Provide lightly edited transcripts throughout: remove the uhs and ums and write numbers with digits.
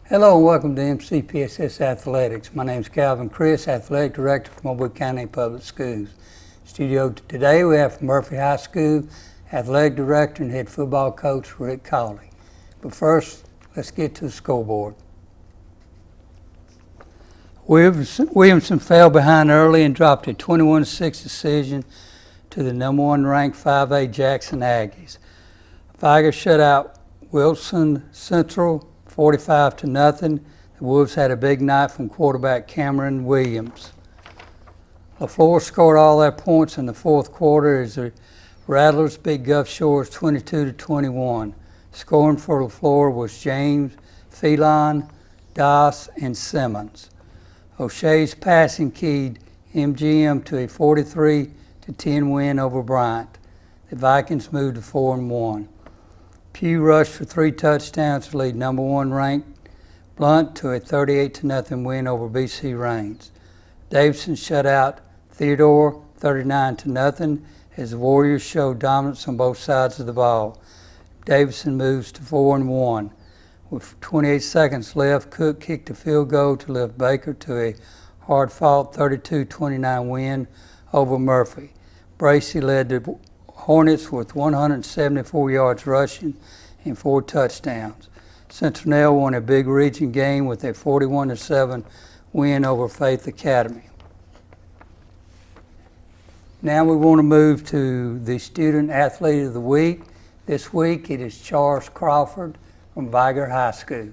Hello and welcome to MCPSS Athletics. My name is Calvin Chris, Athletic Director for Mobile County Public Schools. Studio today we have from Murphy High School, Athletic Director and Head Football Coach Rick Collie. But first, let's get to the scoreboard. Williamson fell behind early and dropped a 21-6 decision to the number 1 ranked 5A Jackson Aggies. Viger shut out Wilson Central 45-0. The Wolves had a big night from quarterback Cameron Williams. LaFleur scored all their points in the fourth quarter as the Rattlers beat Gulf Shores 22-21. Scoring for LaFleur was James, Phelan, Doss, and Simmons. O'Shea's passing keyed MGM to a 43-10 win over Bryant. The Vikings moved to 4-1. Pugh rushed for 3 touchdowns to lead number 1 ranked Blunt to a 38-0 win over BC Rains. Davidson shut out Theodore 39-0 as the Warriors showed dominance on both sides of the ball. Davidson moves to 4-1. With 28 seconds left, Cook kicked a field goal to lift Baker to a hard-fought 32-29 win over Murphy. Bracey led the Hornets with 174 yards rushing and 4 touchdowns. Centennial won a big region game with a 41-7 win over Faith Academy. Now we want to move to the Student Athlete of the Week. This week it is Charles Crawford from Viger High School.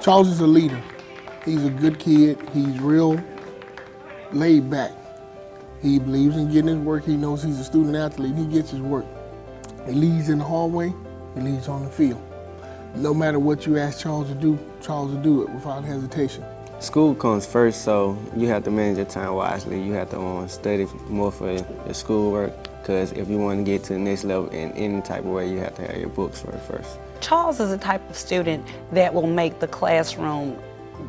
Charles is a leader. He's a good kid. He's real laid back. He believes in getting his work. He knows he's a student athlete. He gets his work. He leads in the hallway. He leads on the field. No matter what you ask Charles to do, Charles will do it without hesitation. School comes first, so you have to manage your time wisely. You have to study more for your schoolwork, because if you want to get to the next level in any type of way, you have to have your books first. Charles is the type of student that will make the classroom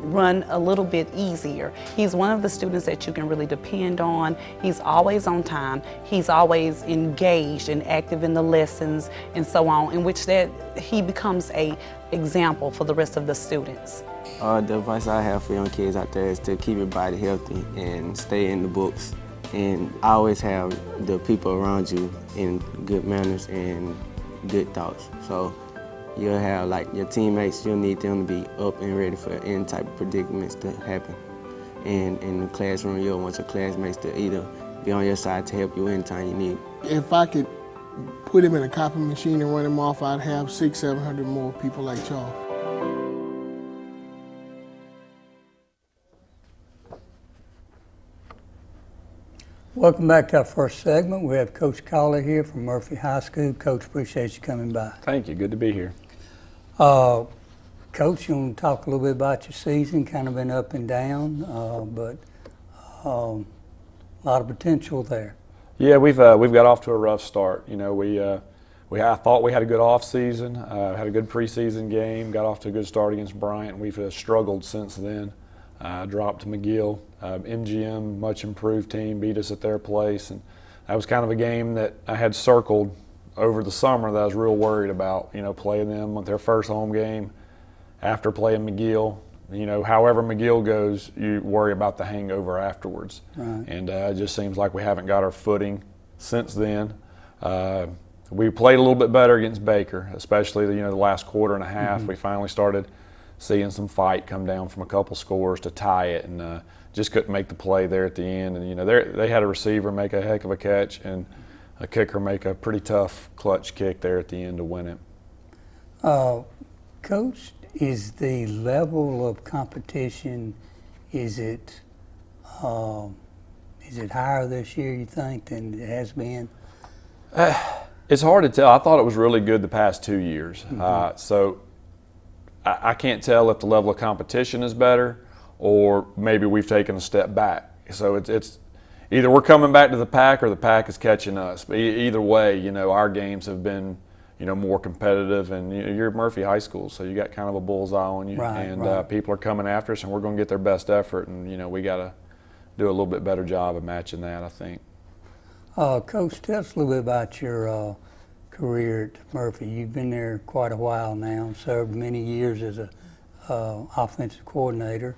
run a little bit easier. He's one of the students that you can really depend on. He's always on time. He's always engaged and active in the lessons and so on, in which that he becomes a example for the rest of the students. The advice I have for young kids out there is to keep your body healthy and stay in the books, and always have the people around you in good manners and good thoughts. So you'll have your teammates, you'll need them to be up and ready for any type of predicaments to happen. And in the classroom, you'll want your classmates to either be on your side to help you anytime you need. If I could put him in a copy machine and run him off, I'd have 600-700 more people like Charles. Welcome back to our first segment. We have Coach Cauley here from Murphy High School. Coach, appreciate you coming by. Thank you. Good to be here. Coach, you want to talk a little bit about your season? Kind of been up and down, but a lot of potential there. Yeah, we've got off to a rough start. You know, I thought we had a good off season, had a good preseason game, got off to a good start against Bryant. We've struggled since then. Dropped to McGill. MGM, much improved team, beat us at their place, and that was kind of a game that I had circled over the summer that I was real worried about. You know, playing them with their first home game after playing McGill. You know, however McGill goes, you worry about the hangover afterwards. Right. And it just seems like we haven't got our footing since then. We played a little bit better against Baker, especially the last quarter and a half. We finally started seeing some fight come down from a couple scores to tie it, and just couldn't make the play there at the end. And they had a receiver make a heck of a catch and a kicker make a pretty tough clutch kick there at the end to win it. Coach, is the level of competition, is it higher this year, you think, than it has been? It's hard to tell. I thought it was really good the past 2 years. So I can't tell if the level of competition is better or maybe we've taken a step back. So either we're coming back to the pack or the pack is catching us. But either way, you know, our games have been, you know, more competitive, and you're at Murphy High School, so you got kind of a bullseye on you, Right, and right. people are coming after us, and we're going to get their best effort, and you know, we got to do a little bit better job of matching that, I think. Coach, tell us a little bit about your career at Murphy. You've been there quite a while now, served many years as a offensive coordinator.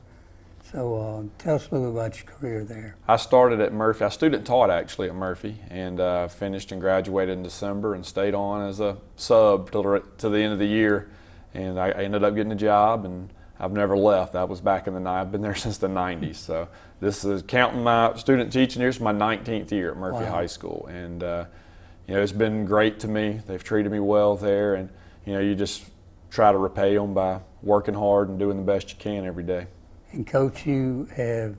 So tell us a little bit about your career there. I started at Murphy. I student taught actually at Murphy, and finished and graduated in December, and stayed on as a sub to the end of the year. And I ended up getting a job, and I've never left. That was back in the I've been there since the 90s. So this is, counting my student teaching years, my 19th year at Murphy Wow. High School, and you know, it's been great to me. They've treated me well there, and you know, you just try to repay them by working hard and doing the best you can every day. And Coach, you have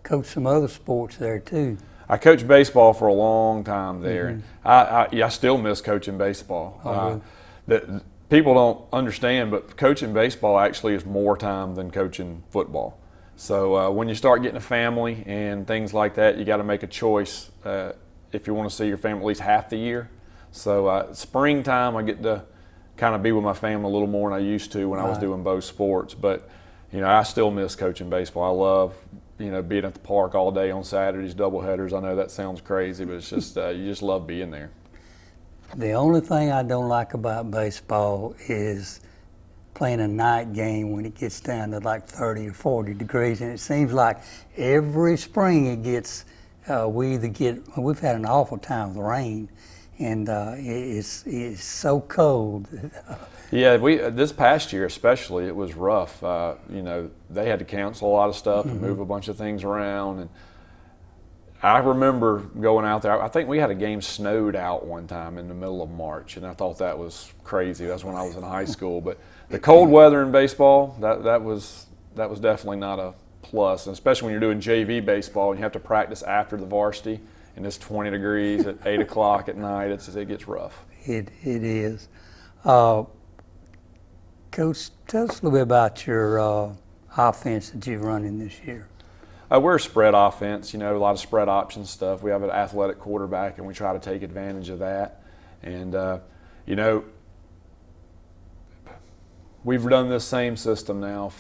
coached some other sports there too. I coached baseball for a long time there. And I still miss coaching baseball. Oh, That people don't understand, but coaching baseball actually is more time than coaching football. So when you start getting a family and things like that, you got to make a choice if you want to see your family at least half the year. So springtime, I get to kind of be with my family a little more than I used to when I was Right. doing both sports. But you know, I still miss coaching baseball. I love, you know, being at the park all day on Saturdays, doubleheaders. I know that sounds crazy, but it's just you just love being there. The only thing I don't like about baseball is playing a night game when it gets down to like 30 or 40 degrees, and it seems like every spring it gets, we've had an awful time with rain, and it's so cold. Yeah, this past year especially, it was rough. You know, they had to cancel a lot of stuff and move a bunch of things around. And I remember going out there. I think we had a game snowed out one time in the middle of March, and I thought that was crazy. That's when I was in high school. But the cold weather in baseball, that was definitely not a plus, and especially when you're doing JV baseball and you have to practice after the varsity, and it's 20 degrees at 8 o'clock at night. It gets rough. It is. Coach, tell us a little bit about your offense that you're running this year. We're a spread offense, you know, a lot of spread option stuff. We have an athletic quarterback, and we try to take advantage of that. And, you know, we've done this same system now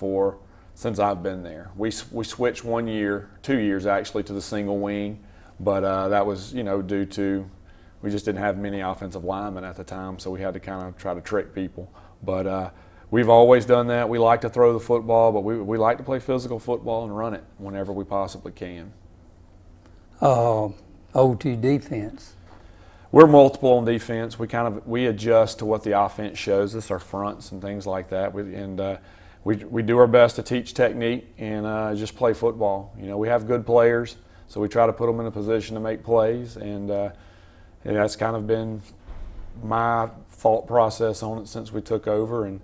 since I've been there. We switched 1 year, 2 years actually, to the single wing, but that was, you know, due to we just didn't have many offensive linemen at the time, so we had to kind of try to trick people. But we've always done that. We like to throw the football, but we like to play physical football and run it whenever we possibly can. OT defense. We're multiple on defense. We adjust to what the offense shows us, our fronts and things like that. We do our best to teach technique and just play football. You know, we have good players, so we try to put them in a position to make plays, and that's kind of been my thought process on it since we took over. And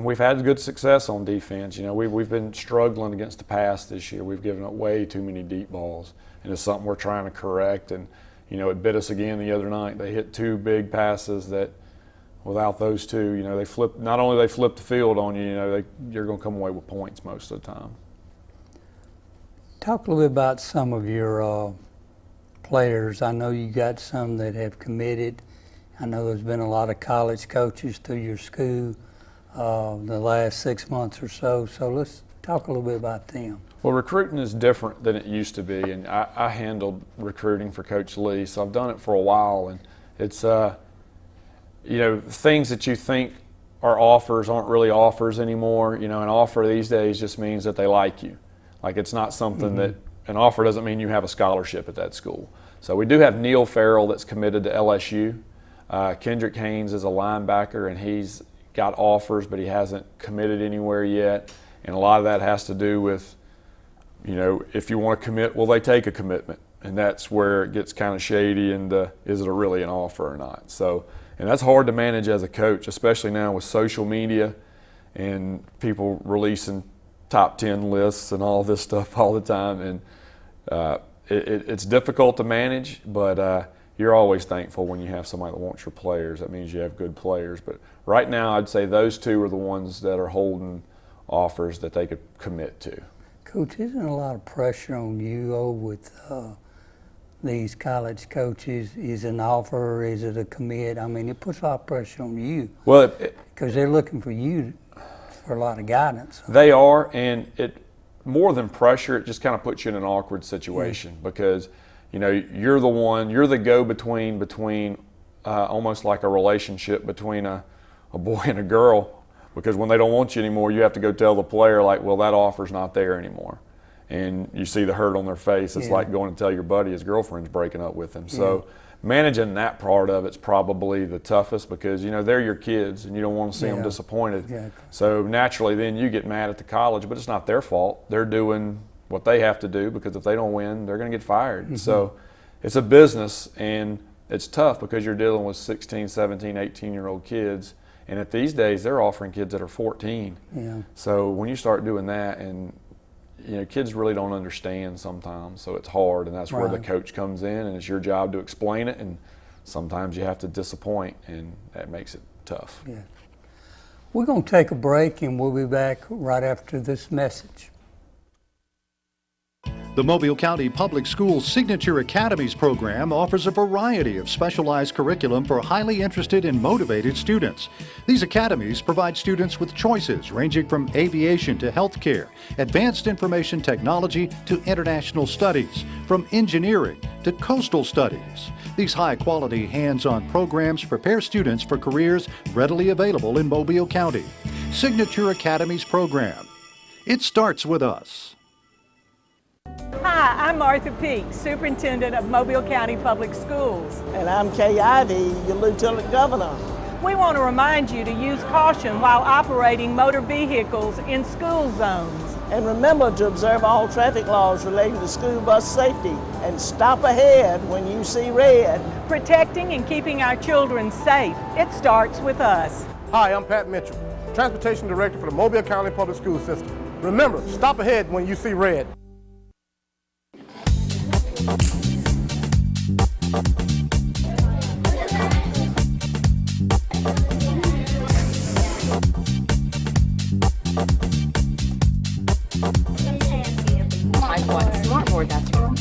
we've had good success on defense. You know, we've been struggling against the pass this year. We've given up way too many deep balls, and it's something we're trying to correct. And you know, it bit us again the other night. They hit 2 big passes that, without those 2, you know, they flip. Not only they flip the field on you, you know, you're going to come away with points most of the time. Talk a little bit about some of your players. I know you got some that have committed. I know there's been a lot of college coaches through your school the last 6 months or so. So let's talk a little bit about them. Well, recruiting is different than it used to be, and I handled recruiting for Coach Lee, so I've done it for a while, and it's you know, things that you think are offers aren't really offers anymore. You know, an offer these days just means that they like you. Like, it's not something that an offer doesn't mean you have a scholarship at that school. So we do have Neil Farrell that's committed to LSU. Kendrick Haynes is a linebacker, and he's got offers, but he hasn't committed anywhere yet. And a lot of that has to do with, you know, if you want to commit, will they take a commitment? And that's where it gets kind of shady, and is it really an offer or not? So, and that's hard to manage as a coach, especially now with social media and people releasing top 10 lists and all this stuff all the time. And it's difficult to manage, but you're always thankful when you have somebody that wants your players. That means you have good players. But right now, I'd say those 2 are the ones that are holding offers that they could commit to. Coach, isn't a lot of pressure on you with these college coaches? Is it an offer? Is it a commit? I mean, it puts a lot of pressure on you. Well, because they're looking for you for a lot of guidance. they are, and it more than pressure, it just kind of puts you in an awkward situation because, you know, you're the go-between almost like a relationship between a boy and a girl, because when they don't want you anymore, you have to go tell the player, like, well, that offer's not there anymore. And you see the hurt on their face. It's like going to tell your buddy his girlfriend's breaking up with him. So managing that part of it's probably the toughest because, you know, they're your kids and you don't want to see them disappointed. Exactly. So naturally then you get mad at the college, but it's not their fault. They're doing what they have to do because if they don't win, they're going to get fired. So it's a business and it's tough because you're dealing with 16, 17, 18-year-old kids. And at these days, they're offering kids that are 14. Yeah. So when you start doing that, and you know, kids really don't understand sometimes, so it's hard, and that's where the coach comes in, and it's your job to explain it, and sometimes you have to disappoint, and that makes it tough. Yeah. We're going to take a break, and we'll be back right after this message. The Mobile County Public Schools Signature Academies program offers a variety of specialized curriculum for highly interested and motivated students. These academies provide students with choices ranging from aviation to healthcare, advanced information technology to international studies, from engineering to coastal studies. These high-quality hands-on programs prepare students for careers readily available in Mobile County. Signature Academies program. It starts with us. Hi, I'm Martha Peak, Superintendent of Mobile County Public Schools. And I'm Kay Ivey, your Lieutenant Governor. We want to remind you to use caution while operating motor vehicles in school zones. And remember to observe all traffic laws relating to school bus safety and stop ahead when you see red. Protecting and keeping our children safe, it starts with us. Hi, I'm Pat Mitchell, Transportation Director for the Mobile County Public School System. Remember, stop ahead when you see red. Smartboard, that's wrong.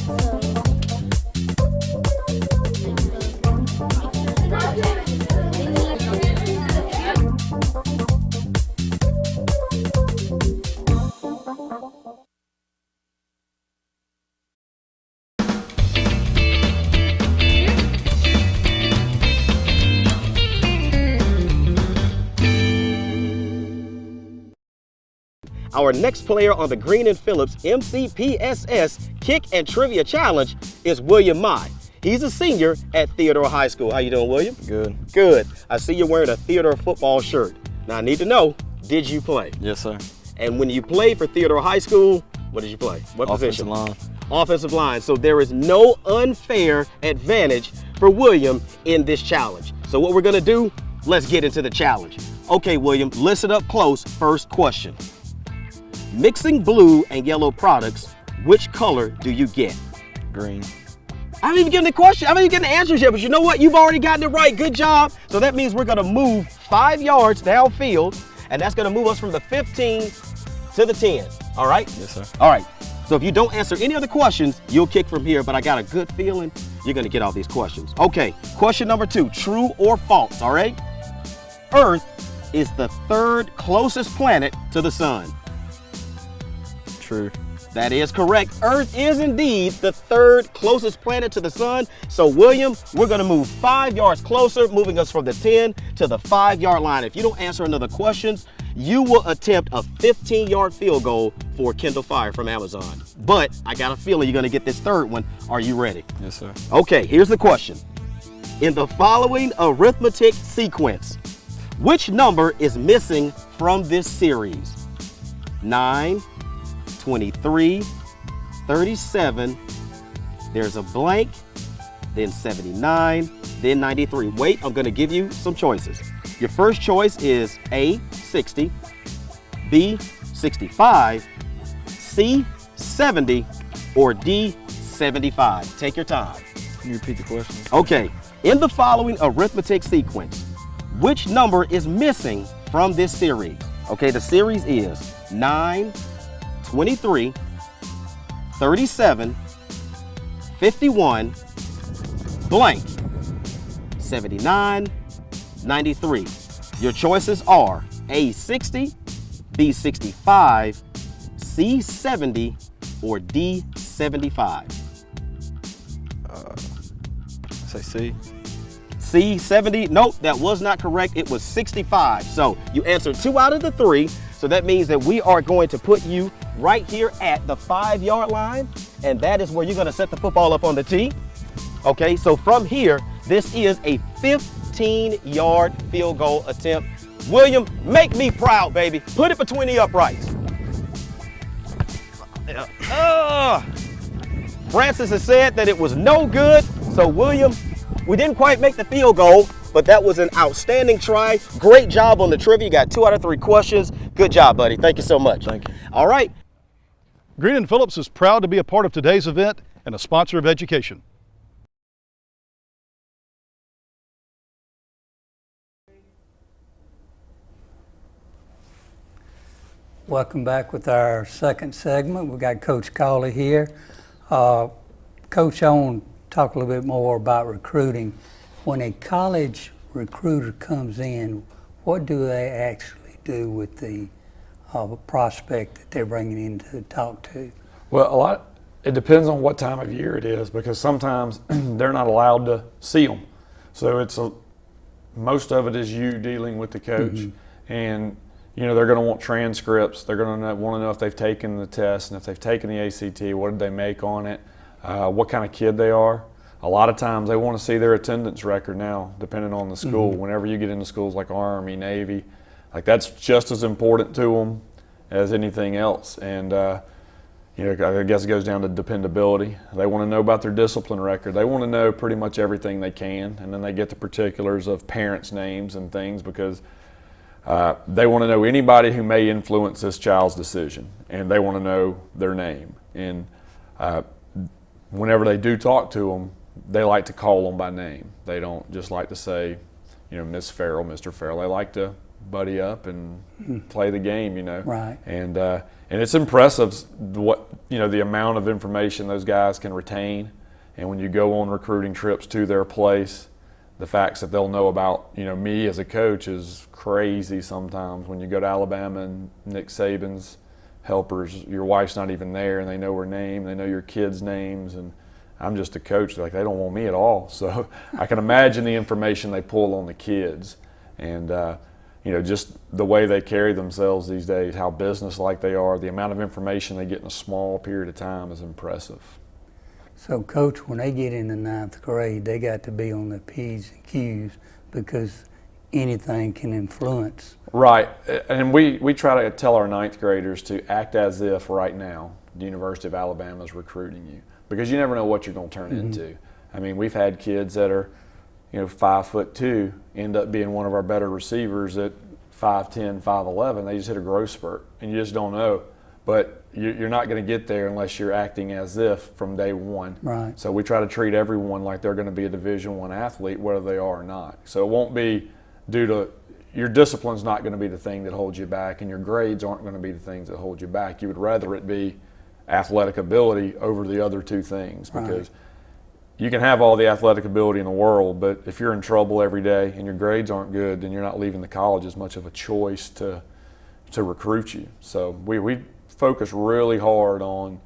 Our next player on the Green and Phillips MCPSS Kick and Trivia Challenge is William Mai. He's a senior at Theodore High School. How you doing, William? Good. Good. I see you're wearing a Theodore football shirt. Now I need to know, did you play? Yes, sir. And when you played for Theodore High School, what did you play? What Offensive position? line. Offensive line. So there is no unfair advantage for William in this challenge. So what we're gonna do, let's get into the challenge. Okay, William, listen up close. First question. Mixing blue and yellow products, which color do you get? Green. I haven't even given the question. I haven't even given the answers yet, but you know what? You've already gotten it right. Good job. So that means we're gonna move 5 yards downfield, and that's gonna move us from the 15 to the 10. All right? Yes, sir. All right. So if you don't answer any other questions, you'll kick from here, but I got a good feeling you're gonna get all these questions. Okay, question number 2, true or false, all right? Earth is the 3rd closest planet to the sun. True. That is correct. Earth is indeed the 3rd closest planet to the sun. So William, we're gonna move 5 yards closer, moving us from the 10 to the 5-yard line. If you don't answer another questions, you will attempt a 15-yard field goal for Kindle Fire from Amazon. But I got a feeling you're gonna get this 3rd one. Are you ready? Yes, sir. Okay, here's the question. In the following arithmetic sequence, which number is missing from this series? 9, 23, 37, there's a blank, then 79, then 93. Wait, I'm gonna give you some choices. Your first choice is A, 60, B, 65, C, 70, or D, 75. Take your time. Can you repeat the question? Okay, in the following arithmetic sequence, which number is missing from this series? Okay, the series is 9, 23, 37, 51, blank, 79, 93. Your choices are A, 60, B, 65, C, 70, or D, 75. Say C. C, 70. Nope, that was not correct. It was 65. So you answered 2 out of the 3. So that means that we are going to put you right here at the 5-yard line, and that is where you're going to set the football up on the tee. Okay, so from here, this is a 15-yard field goal attempt. William, make me proud, baby. Put it between the uprights. Francis has said that it was no good, so William, we didn't quite make the field goal, but that was an outstanding try. Great job on the trivia. You got 2 out of 3 questions. Good job, buddy. Thank you so much. Thank you. All right. Green & Phillips is proud to be a part of today's event and a sponsor of education. Welcome back with our second segment. We've got Coach Cauley here. Coach, I want to talk a little bit more about recruiting. When a college recruiter comes in, what do they actually do with the prospect that they're bringing in to talk to? Well, it depends on what time of year it is, because sometimes they're not allowed to see them. So most of it is you dealing with the coach, and they're going to want transcripts. They're going to want to know if they've taken the test, and if they've taken the ACT, what did they make on it, what kind of kid they are. A lot of times they want to see their attendance record now, depending on the school. Whenever you get into schools like Army, Navy, like that's just as important to them as anything else. And I guess it goes down to dependability. They want to know about their discipline record. They want to know pretty much everything they can, and then they get the particulars of parents' names and things, because they want to know anybody who may influence this child's decision, and they want to know their name. And whenever they do talk to them, they like to call them by name. They don't just like to say, Miss Farrell, Mr. Farrell. They like to buddy up and play the game, Right. And it's impressive what the amount of information those guys can retain. And when you go on recruiting trips to their place, the facts that they'll know about me as a coach is crazy sometimes. When you go to Alabama and Nick Saban's helpers, your wife's not even there, and they know her name, they know your kids' names, and I'm just a coach. Like, they don't want me at all. So I can imagine the information they pull on the kids, and just the way they carry themselves these days, how business-like they are, the amount of information they get in a small period of time is impressive. So, Coach, when they get into 9th grade, they got to be on the P's and Q's, because anything can influence. Right, and we try to tell our 9th graders to act as if right now the University of Alabama is recruiting you, because you never know what you're going to turn into. I mean, we've had kids that are 5'2", end up being one of our better receivers at 5'10", 5'11". They just hit a growth spurt, and you just don't know. But you're not going to get there unless you're acting as if from day one. Right. So we try to treat everyone like they're going to be a Division I athlete, whether they are or not. So it won't be due to your discipline's not going to be the thing that holds you back, and your grades aren't going to be the things that hold you back. You would rather it be athletic ability over the other two things, because you can have all the athletic ability in the world, but if you're in trouble every day and your grades aren't good, then you're not leaving the college as much of a choice to recruit you. So we focus really hard on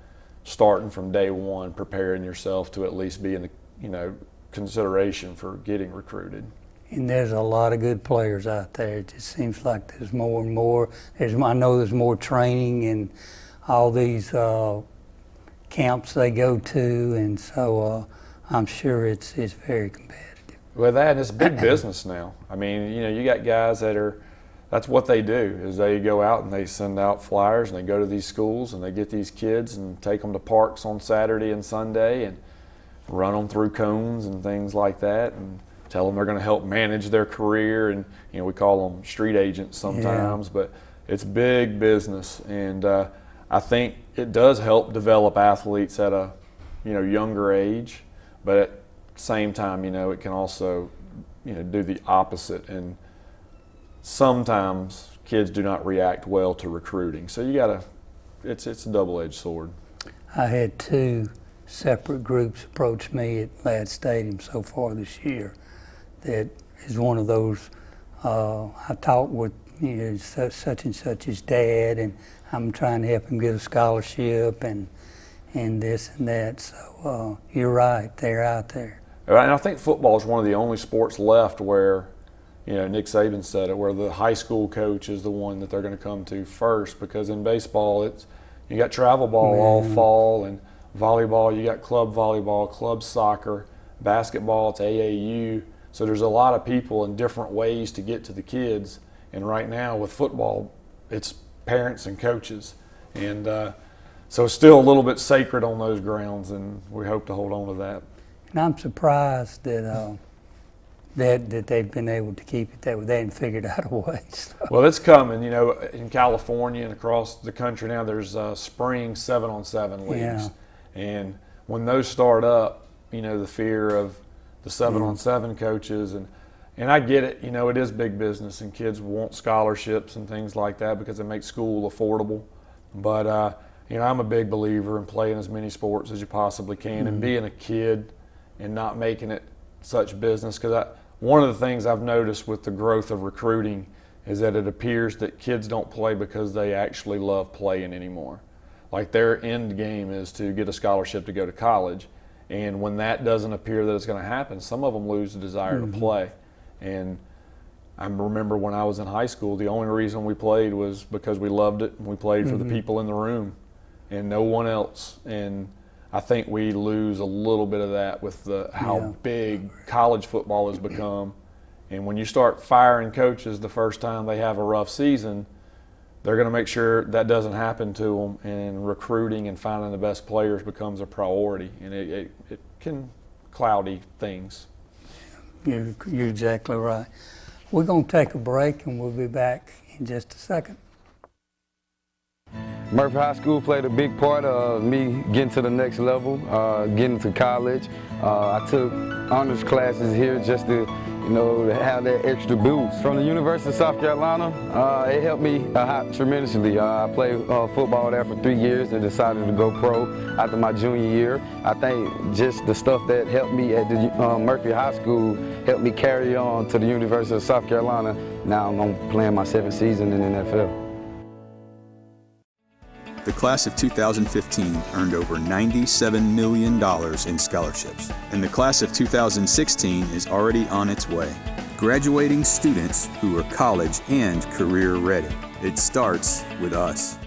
starting from day one, preparing yourself to at least be in the consideration for getting recruited. And there's a lot of good players out there. It just seems like there's more and more. I know there's more training and all these camps they go to, and so I'm sure it's very competitive. Well, that, it's big business now. I mean, you got guys that's what they do, is they go out and they send out flyers and they go to these schools and they get these kids and take them to parks on Saturday and Sunday and run them through cones and things like that, and tell them they're going to help manage their career. And we call them street agents sometimes, but it's big business. And I think it does help develop athletes at a younger age, but at the same time, it can also do the opposite. And sometimes kids do not react well to recruiting. So it's a double-edged sword. I had 2 separate groups approach me at Ladd Stadium so far this year. That is one of those. I talked with such and such's dad, and I'm trying to help him get a scholarship and this and that. So you're right, they're out there. And I think football is one of the only sports left where, Nick Saban said it, where the high school coach is the one that they're going to come to first, because in baseball you got travel ball all fall, and volleyball you got club volleyball, club soccer, basketball it's AAU. So there's a lot of people and different ways to get to the kids. And right now with football, it's parents and coaches. And so it's still a little bit sacred on those grounds, and we hope to hold on to that. And I'm surprised that that they've been able to keep it that way. They hadn't figured out a way. So. Well, it's coming. In California and across the country now, there's spring 7-on-7 leagues. Yeah. And when those start up, the fear of the 7-on-7 coaches, and I get it, it is big business, and kids want scholarships and things like that because it makes school affordable. But, I'm a big believer in playing as many sports as you possibly can and being a kid and not making it such business. Because one of the things I've noticed with the growth of recruiting is that it appears that kids don't play because they actually love playing anymore. Like their end game is to get a scholarship to go to college. And when that doesn't appear that it's going to happen, some of them lose the desire to play. And I remember when I was in high school, the only reason we played was because we loved it and we played for the people in the room and no one else. And I think we lose a little bit of that with how big college football has become. And when you start firing coaches the first time they have a rough season, they're going to make sure that doesn't happen to them, and recruiting and finding the best players becomes a priority, and it can cloudy things. You're exactly right. We're going to take a break, and we'll be back in just a second. Murphy High School played a big part of me getting to the next level, getting to college. I took honors classes here just to have that extra boost. From the University of South Carolina, it helped me tremendously. I played football there for 3 years and decided to go pro after my junior year. I think just the stuff that helped me at the Murphy High School helped me carry on to the University of South Carolina. Now I'm playing my 7th season in the NFL. The class of 2015 earned over $97 million in scholarships, and the class of 2016 is already on its way, graduating students who are college and career ready. It starts with us.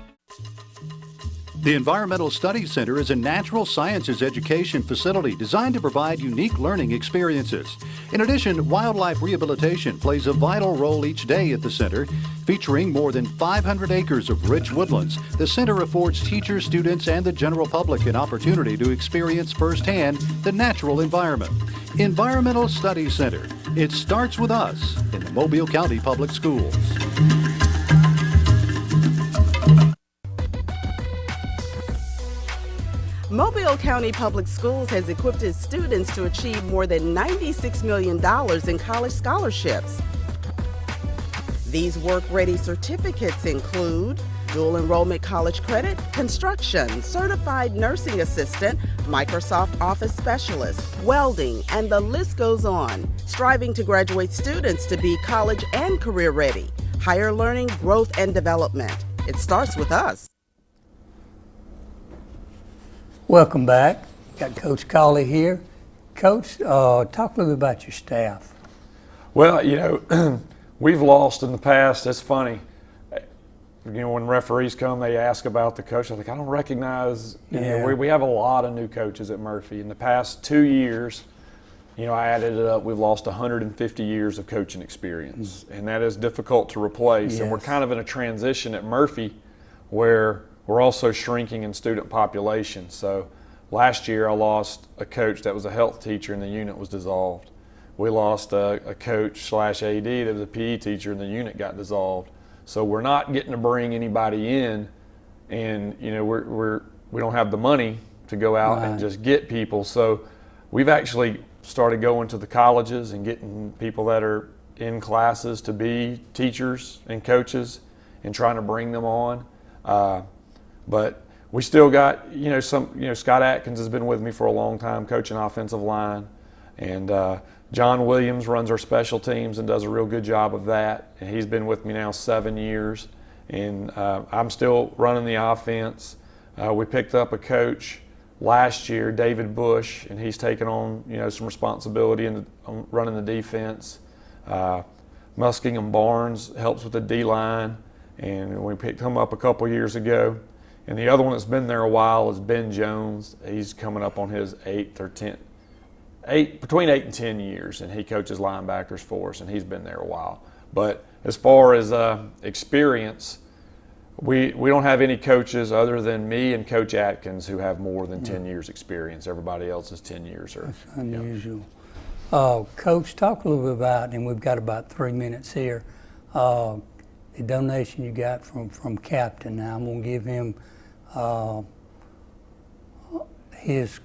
The Environmental Studies Center is a natural sciences education facility designed to provide unique learning experiences. In addition, wildlife rehabilitation plays a vital role each day at the center. Featuring more than 500 acres of rich woodlands, the center affords teachers, students, and the general public an opportunity to experience firsthand the natural environment. Environmental Studies Center. It starts with us in the Mobile County Public Schools. Mobile County Public Schools has equipped its students to achieve more than $96 million in college scholarships. These work-ready certificates include dual enrollment college credit, construction, certified nursing assistant, Microsoft Office specialist, welding, and the list goes on, striving to graduate students to be college and career ready. Higher learning, growth, and development. It starts with us. Welcome back. Got Coach Cauley here. Coach, talk a little bit about your staff. Well, we've lost in the past. It's funny. When referees come, they ask about the coach. I'm like, I don't recognize. We have a lot of new coaches at Murphy. In the past 2 years, I added it up. We've lost 150 years of coaching experience, and that is difficult to replace. Yes. And we're kind of in a transition at Murphy where we're also shrinking in student population. So last year I lost a coach that was a health teacher and the unit was dissolved. We lost a coach / AD that was a PE teacher and the unit got dissolved. So we're not getting to bring anybody in, and we don't have the money to go out and just get people. So we've actually started going to the colleges and getting people that are in classes to be teachers and coaches and trying to bring them on. But we still got, Scott Atkins has been with me for a long time, coaching offensive line, and John Williams runs our special teams and does a real good job of that, and he's been with me now 7 years, and I'm still running the offense. We picked up a coach last year, David Bush, and he's taken on some responsibility in running the defense. Muskingum Barnes helps with the D-line, and we picked him up a couple years ago. And the other one that's been there a while is Ben Jones. He's coming up on his between 8 and 10 years, and he coaches linebackers for us, and he's been there a while. But as far as experience, we don't have any coaches other than me and Coach Atkins who have more than 10 years experience. Everybody else is 10 years. That's unusual. Coach, talk a little bit about, and we've got about 3 minutes here, the donation you got from Captain. Now I'm going to give him his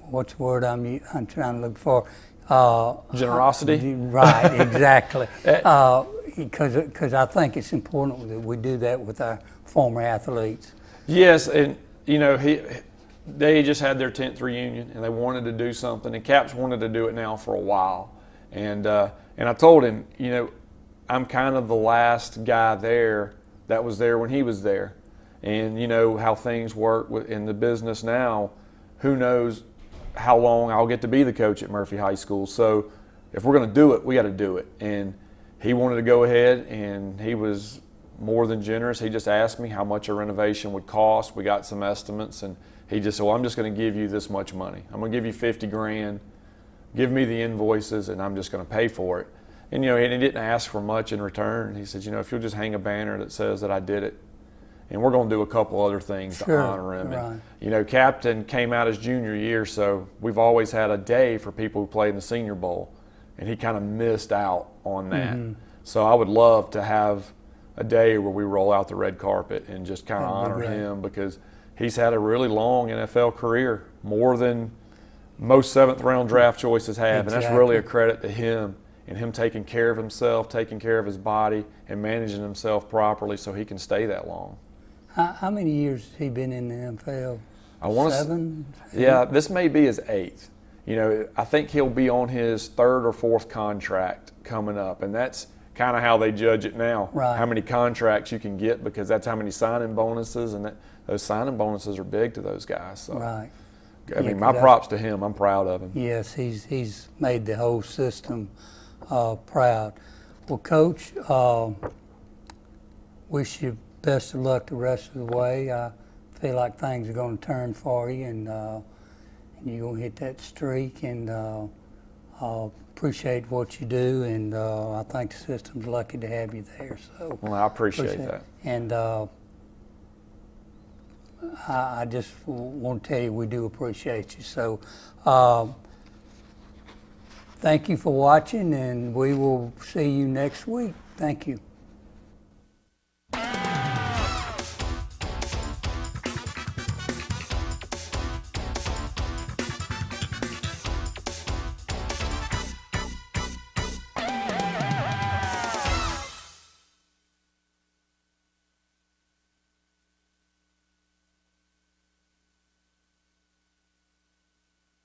what's the word I'm trying to look for? Generosity? Right, exactly. Because I think it's important that we do that with our former athletes. Yes, and they just had their 10th reunion, and they wanted to do something, and Caps wanted to do it now for a while. And I told him, I'm kind of the last guy there that was there when he was there. And how things work in the business now, who knows how long I'll get to be the coach at Murphy High School. So if we're going to do it, we got to do it. And he wanted to go ahead, and he was more than generous. He just asked me how much a renovation would cost. We got some estimates, and he just said, well, I'm just going to give you this much money. I'm going to give you $50,000. Give me the invoices, and I'm just going to pay for it. And and he didn't ask for much in return. He said, if you'll just hang a banner that says that I did it, and we're going to do a couple other things to honor him. Right. And, Captain came out his junior year, so we've always had a day for people who play in the Senior Bowl, and he kind of missed out on that. Mm-hmm. So I would love to have a day where we roll out the red carpet and just kind of honor him, because he's had a really long NFL career, more than most seventh-round draft choices have, and that's really a credit to him and him taking care of himself, taking care of his body, and managing himself properly so he can stay that long. How many years has he been in the NFL? I want 7? Yeah, this may be his 8th. I think he'll be on his 3rd or 4th contract coming up, and that's kind of how they judge it now. Right. How many contracts you can get, because that's how many signing bonuses, and those signing bonuses are big to those guys. So. Right. I mean, my props to him. I'm proud of him. Yes, he's made the whole system proud. Well, Coach, wish you best of luck the rest of the way. I feel like things are going to turn for you, and you're going to hit that streak, and appreciate what you do, and I think the system's lucky to have you there. So, well, I appreciate that. And I just want to tell you we do appreciate you. So thank you for watching, and we will see you next week. Thank you.